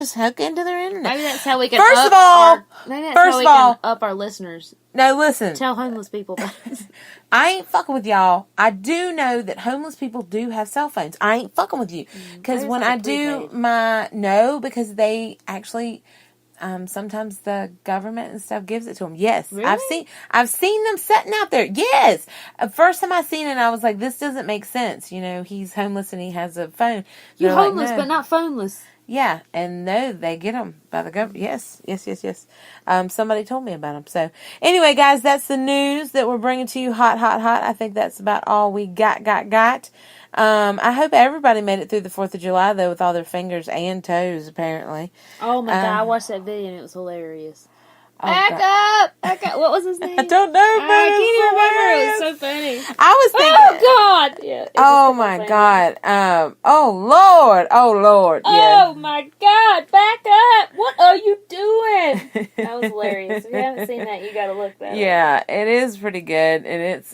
just hook into their internet. Maybe that's how we can up our listeners. No, listen. Tell homeless people about it. I ain't fucking with y'all. I do know that homeless people do have cell phones. I ain't fucking with you. Because when I do because they actually, sometimes the government and stuff gives it to them. Yes. Really? I've seen them sitting out there. Yes. First time I seen it, I was like, this doesn't make sense. You know, he's homeless and he has a phone. You're homeless, but not phoneless. Yeah, and no, they get them by the government. Yes. Somebody told me about them. So, anyway, guys, that's the news that we're bringing to you hot. I think that's about all we got. I hope everybody made it through the 4th of July, though, with all their fingers and toes, apparently. Oh, my God, I watched that video, and it was hilarious. Oh, Back up! What was his name? I don't know. I can't even remember. It was so funny. I was thinking. Oh, God! Yeah, oh, my God. Oh, Lord. Oh, my God. Back up. What are you doing? That was hilarious. If you haven't seen that, you got to look that up. Yeah, it is pretty good. And it's,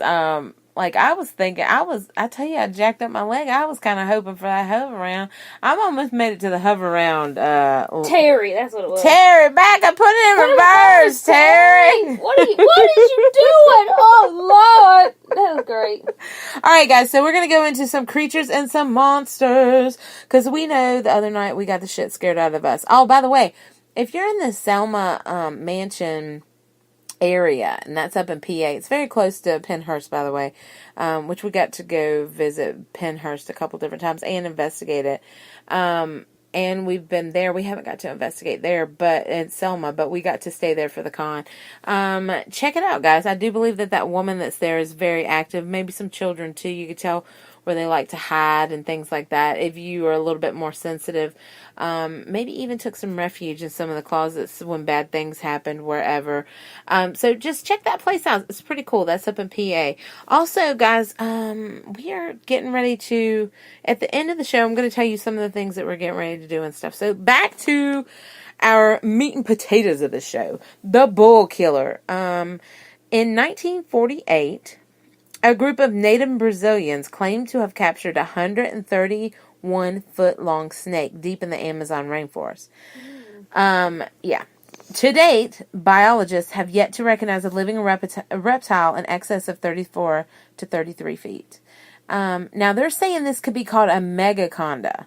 like, I was thinking, I tell you, I jacked up my leg. I was kind of hoping for that hover round. I'm almost made it to the hover round. Terry, that's what it was. Terry, back up, put it in reverse, Terry. What is you doing? Oh, Lord. That was great. All right, guys, so we're going to go into some creatures and some monsters. Because we know the other night we got the shit scared out of us. Oh, by the way, if you're in the Selma Mansion area, and that's up in PA. It's very close to Pennhurst, by the way, which we got to go visit Pennhurst a couple different times and investigate it. And we've been there. We haven't got to investigate there, but in Selma, but we got to stay there for the con. Check it out, guys. I do believe that woman that's there is very active. Maybe some children too. You could tell where they like to hide and things like that. If you are a little bit more sensitive, maybe even took some refuge in some of the closets when bad things happened, wherever. So just check that place out. It's pretty cool. That's up in PA. Also, guys, we are getting ready to, at the end of the show, I'm going to tell you some of the things that we're getting ready to do and stuff. So back to our meat and potatoes of the show. The Bull Killer. In 1948, a group of native Brazilians claimed to have captured a 131-foot-long snake deep in the Amazon rainforest. To date, biologists have yet to recognize a living reptile in excess of 34 to 33 feet. Now, they're saying this could be called a megaconda.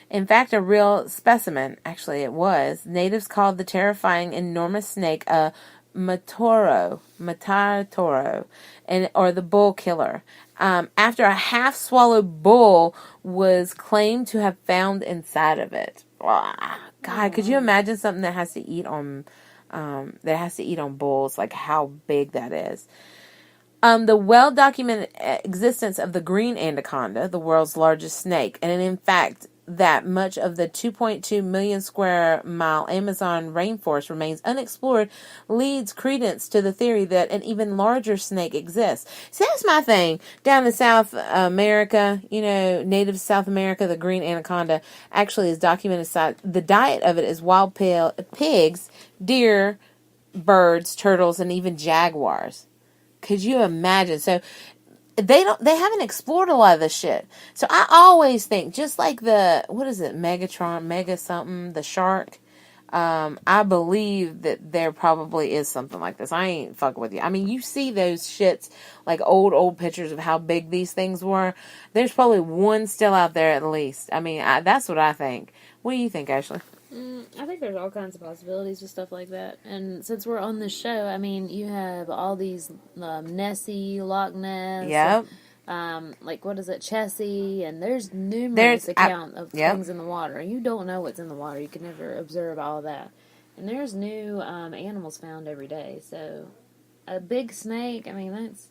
In fact, a real specimen, actually it was, natives called the terrifying enormous snake a Mataro, or the bull killer, after a half-swallowed bull was claimed to have found inside of it. God, could you imagine something that has to eat on bulls? Like how big that is. The well-documented existence of the green anaconda, the world's largest snake, and in fact, that much of the 2.2 million square mile Amazon rainforest remains unexplored leads credence to the theory that an even larger snake exists. See, that's my thing. Down in South America, native South America, the green anaconda actually is documented. The diet of it is wild pigs, deer, birds, turtles, and even jaguars. Could you imagine? So they haven't explored a lot of this shit. So I always think, just like Megatron, Mega something, the shark, I believe that there probably is something like this. I ain't fucking with you. I mean, you see those shits, like old pictures of how big these things were. There's probably one still out there at least. I mean, that's what I think. What do you think, Ashley? I think there's all kinds of possibilities with stuff like that. And since we're on this show, I mean, you have all these Nessie, Loch Ness. Yep. Like, what is it, Chessie? And there's numerous accounts of things in the water. You don't know what's in the water. You can never observe all of that. And there's new animals found every day. So, a big snake, I mean, that's...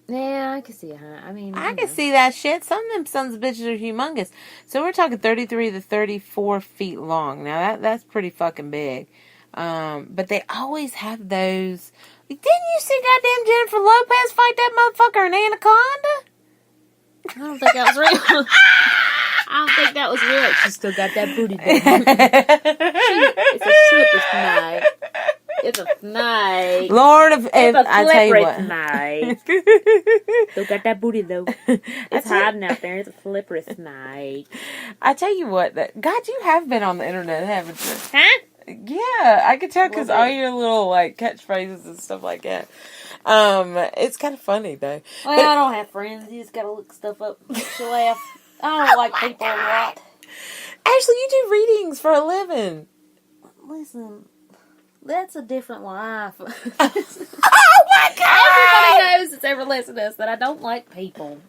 Yeah, I can see it, huh? I mean... I can see that shit. Some of them sons of bitches are humongous. So we're talking 33 to 34 feet long. Now, that's pretty fucking big. But they always have those... Didn't you see goddamn Jennifer Lopez fight that motherfucker, an anaconda? I don't think that was real. She still got that booty. It's a slipper tonight. It's a snake. Lord of... It's a I tell you what. snake. Still got that booty, though. It's hiding out there. It's a slippery snake. I tell you what. God, you have been on the internet, haven't you? Huh? Yeah, I could tell because all your little, like, catchphrases and stuff like that. It's kind of funny, though. Well, I don't have friends. You just gotta look stuff up. She'll laugh. I don't like people a lot. Ashley, you do readings for a living. Listen, that's a different life. Oh my God! Everybody knows that's ever listened to us that I don't like people.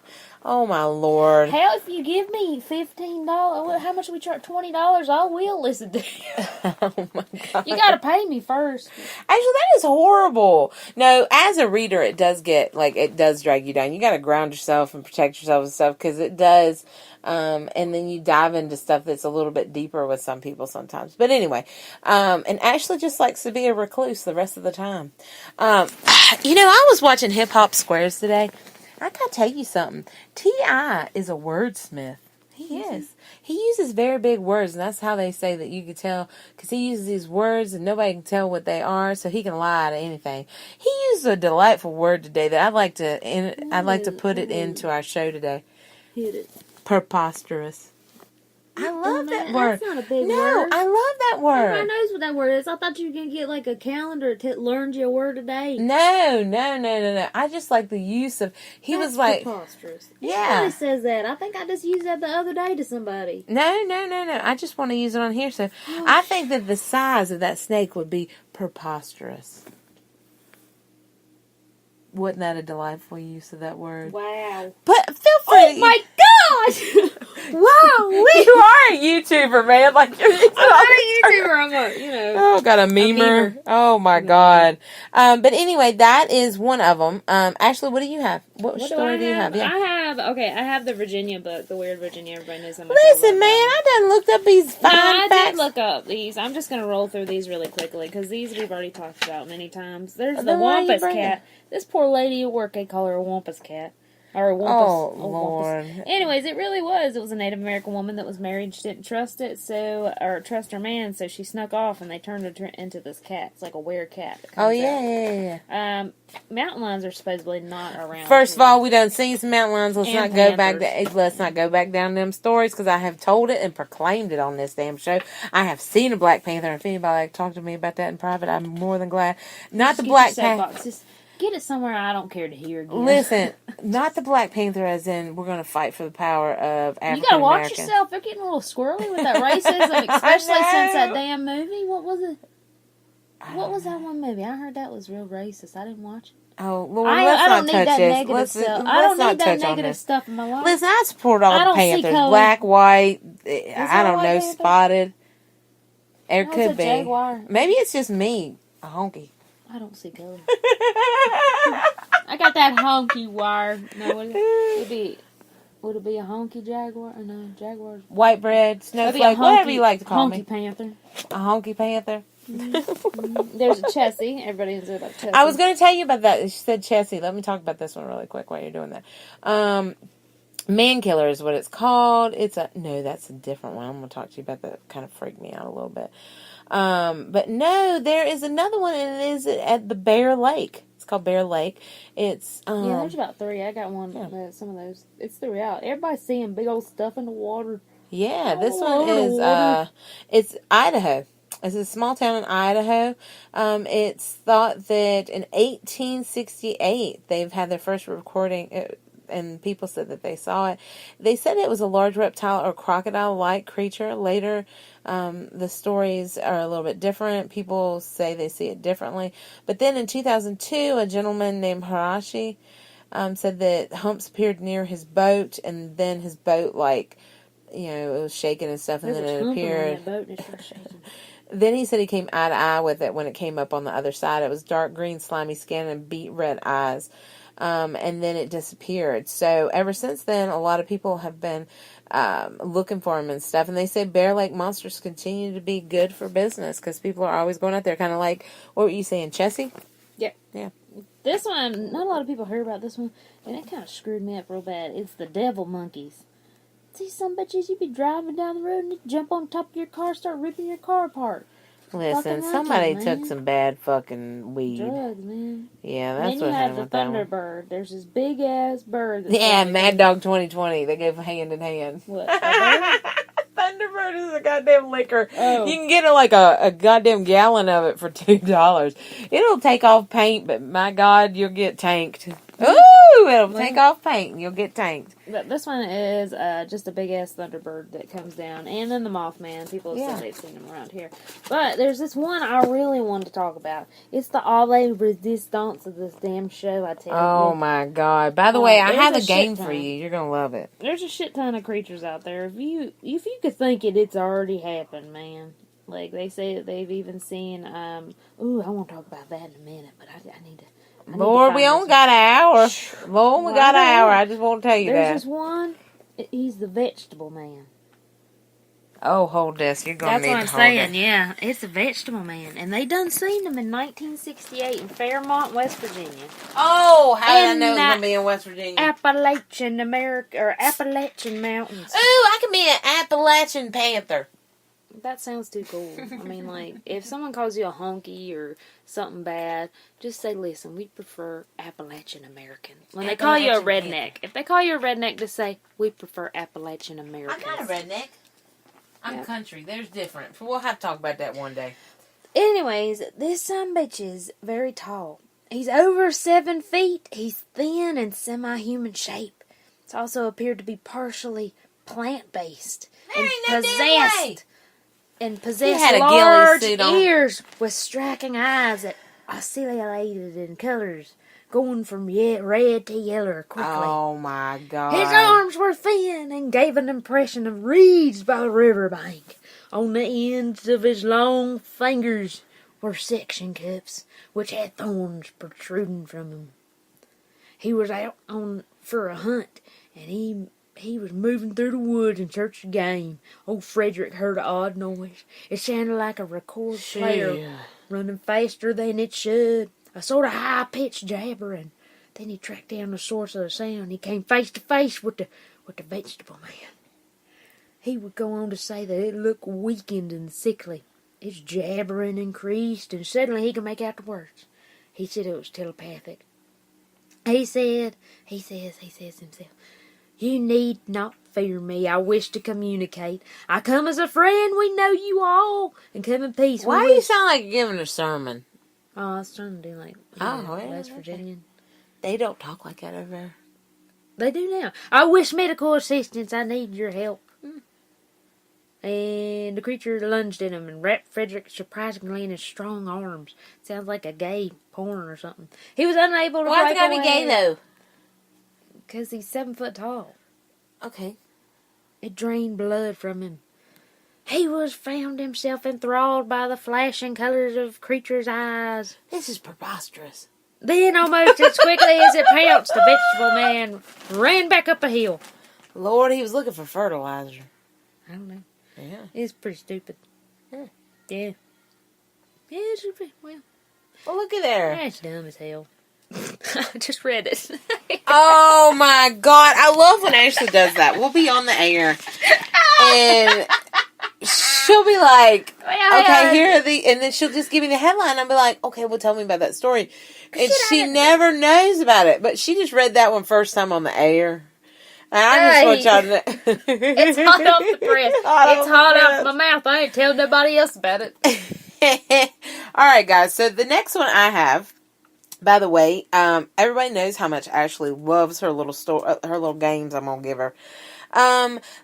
Oh my Lord! Hell, if you give me $15, how much we charge? $20, I will listen to you. Oh my God! You gotta pay me first. Actually, that is horrible. No, as a reader, it does drag you down. You gotta ground yourself and protect yourself and stuff because it does. And then you dive into stuff that's a little bit deeper with some people sometimes. But anyway, and Ashley just likes to be a recluse the rest of the time. I was watching Hip Hop Squares today. I gotta tell you something. T.I. is a wordsmith. He is. He uses very big words, and that's how they say that you can tell, because he uses these words and nobody can tell what they are, so he can lie to anything. He used a delightful word today that I'd like to put it into our show today. Hit it. Preposterous. I love that word. That's not a big word. No, I love that word. Everybody knows what that word is. I thought you were going to get like a calendar that learned you a word a day. No. I just like the use of... He was like... preposterous. Yeah. Everybody says that. I think I just used that the other day to somebody. No. I just want to use it on here. So I think that the size of that snake would be preposterous. Wasn't that a delightful use of that word? Wow. But feel free. Oh my gosh! Wow, you are a YouTuber, man. Like you're I'm not a YouTuber. I'm Oh, got a memer. Oh my God. But anyway, that is one of them. Ashley, what do you have? What story do you have? Yeah. I have the Virginia book, the Weird Virginia. Everybody knows how much Listen, man, I done looked up these fine I facts. did look up these. I'm just gonna roll through these really quickly because these we've already talked about many times. There's the Wampus cat. This poor lady at work, they call her a Wampus cat. Or a Wampus. Oh, Lord. Wampus. Anyways, it really was. It was a Native American woman that was married. She didn't trust trust her man, so she snuck off, and they turned her into this cat. It's like a werecat. Oh, yeah. Mountain lions are supposedly not around. First of all, we done seen some mountain lions. Let's not panthers. go back down them stories, because I have told it and proclaimed it on this damn show. I have seen a Black Panther. If anybody like to talk to me about that in private, I'm more than glad. Not the Black Panther. Get it somewhere I don't care to hear again. Listen, not the Black Panther as in we're going to fight for the power of African Americans. You got to watch yourself. They're getting a little squirrely with that racism, especially since that damn movie. What was it? What was that one movie? I heard that was real racist. I didn't watch it. Oh, Lord, I don't need that negative stuff. I don't need that negative stuff in my life. Listen, I support all the Panthers. Black, white, I don't know, Panther? spotted. There could be. Jaguar. Maybe it's just me, a honky. I don't see color. I got that honky wire. No, would it be a honky jaguar? Or no, jaguars. White bread, snowflake, whatever you like to call me. Honky panther. A honky panther. There's a Chessie. Everybody knows about Chessie. I was going to tell you about that. She said Chessie. Let me talk about this one really quick while you're doing that. Man Killer is what it's called. No, that's a different one. I'm going to talk to you about that. Kind of freaked me out a little bit. But no, there is another one, and it is at the Bear Lake. It's called Bear Lake. It's there's about 3. I got one. Yeah. Some of those. It's throughout. Everybody's seeing big old stuff in the water. Yeah, this one is it's Idaho. It's a small town in Idaho. It's thought that in 1868 they've had their first recording. And people said that they saw it. They said it was a large reptile or crocodile-like creature. Later, the stories are a little bit different. People say they see it differently. But then in 2002, a gentleman named Hirashi said that humps appeared near his boat, and then his boat, it was shaking and stuff, and then it appeared. Then he said he came eye to eye with it when it came up on the other side. It was dark green, slimy skin, and beet red eyes. And then it disappeared. So ever since then, a lot of people have been looking for them and stuff. And they say Bear Lake monsters continue to be good for business because people are always going out there. Kind of like, what were you saying, Chessie? Yeah. Yeah. This one, not a lot of people heard about this one, and it kind of screwed me up real bad. It's the devil monkeys. See, some bitches, you be driving down the road and you jump on top of your car, start ripping your car apart. Listen, Fucking somebody monkeys, took man. some bad fucking weed. Drugs, man. Yeah, And that's then you what have happened the with that one. Thunderbird. There's this big ass bird. Yeah, Mad Dog 2020. They gave hand in hand. What, a bird? Thunderbird is a goddamn liquor. Oh. You can get a goddamn gallon of it for $2. It'll take off paint, but my God, you'll get tanked. Ooh, it'll take off paint and you'll get tanked. But this one is just a big ass Thunderbird that comes down, and then the Mothman. People have said they've seen them around here. But there's this one I really wanted to talk about. It's the Alle Resistance of this damn show, I tell you. Oh my God. By the way, I have a game for you. You're going to love it. There's a shit ton of creatures out there. If you could think it, it's already happened, man. Like, they say that they've even seen, I want to talk about that in a minute, but I need to. Lord, we only got an hour. Lord, we got an hour. I just want to tell you that. There's this one. He's the vegetable man. Oh, hold this. You're going to need to hold it. That's what I'm saying, yeah. It's a vegetable man. And they done seen him in 1968 in Fairmont, West Virginia. Oh, how did I know it was going to be in West Virginia? Appalachian Mountains. Ooh, I can be an Appalachian Panther. That sounds too cool. I mean, like, if someone calls you a honky or something bad, just say, listen, we prefer Appalachian American. When they call you a redneck, if they call you a redneck, just say, we prefer Appalachian Americans. I'm not a redneck. I'm country. There's different. We'll have to talk about that one day. Anyways, this sumbitch is very tall. He's over 7 feet. He's thin and semi-human shape. It's also appeared to be partially plant-based. There ain't no damn way. And possessed large ears with striking eyes that oscillated in colors, going from red to yellow quickly. Oh my God. His arms were thin and gave an impression of reeds by the riverbank. On the ends of his long fingers were section cups, which had thorns protruding from them. He was out for a hunt, and he was moving through the woods in search of game. Old Frederick heard an odd noise. It sounded like a record player running faster than it should. A sort of high-pitched jabbering. Then he tracked down the source of the sound. He came face to face with the vegetable man. He would go on to say that it looked weakened and sickly. His jabbering increased, and suddenly he could make out the words. He said it was telepathic. He says himself, you need not fear me. I wish to communicate. I come as a friend. We know you all. And come in peace. Why do you sound like you're giving a sermon? Oh, I was trying to do like West Virginian. They don't talk like that over there. They do now. I wish medical assistance. I need your help. And the creature lunged at him and wrapped Frederick surprisingly in his strong arms. Sounds like a gay porn or something. He was unable to break away. Why's it gotta be gay though? Because he's 7 foot tall. Okay. It drained blood from him. He found himself enthralled by the flashing colors of creature's eyes. This is preposterous. Then, almost as quickly as it pounced, the vegetable man ran back up a hill. Lord, he was looking for fertilizer. I don't know. Yeah. It's pretty stupid. Yeah. Yeah. Yeah, it's stupid. Well, look at there. That's dumb as hell. I just read it. Oh my God. I love when Ashley does that. We'll be on the air. And she'll be like, okay, here are and then she'll just give me the headline. I'll be like, okay, well, tell me about that story. And she never knows about it. But she just read that one first time on the air. And I just want y'all to know. It's hot off the press. It's hot off my mouth. I ain't telling nobody else about it. All right, guys. So the next one I have, by the way, everybody knows how much Ashley loves her little her little games I'm going to give her.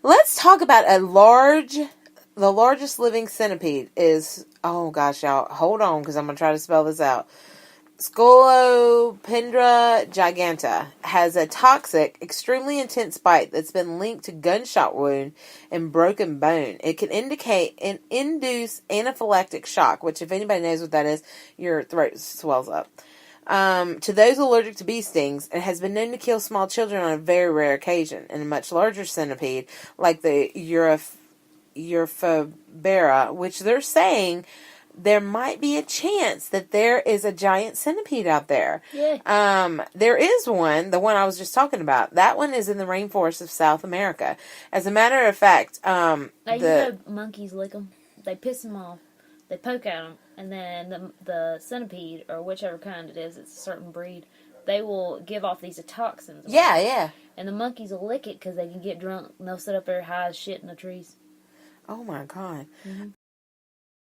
Let's talk about the largest living centipede is, oh gosh, y'all, hold on, because I'm going to try to spell this out. Scolopendra giganta has a toxic, extremely intense bite that's been linked to gunshot wound and broken bone. It can induce anaphylactic shock, which if anybody knows what that is, your throat swells up. To those allergic to bee stings, and has been known to kill small children on a very rare occasion. In a much larger centipede, like the Euryphobera, which they're saying there might be a chance that there is a giant centipede out there. Yeah. There is one, the one I was just talking about. That one is in the rainforest of South America. As a matter of fact, monkeys lick them. They piss them off. They poke at them, and then the centipede, or whichever kind it is, it's a certain breed, they will give off these toxins. Yeah, yeah. And the monkeys will lick it because they can get drunk, and they'll sit up there high as shit in the trees. Oh, my God. Mm-hmm.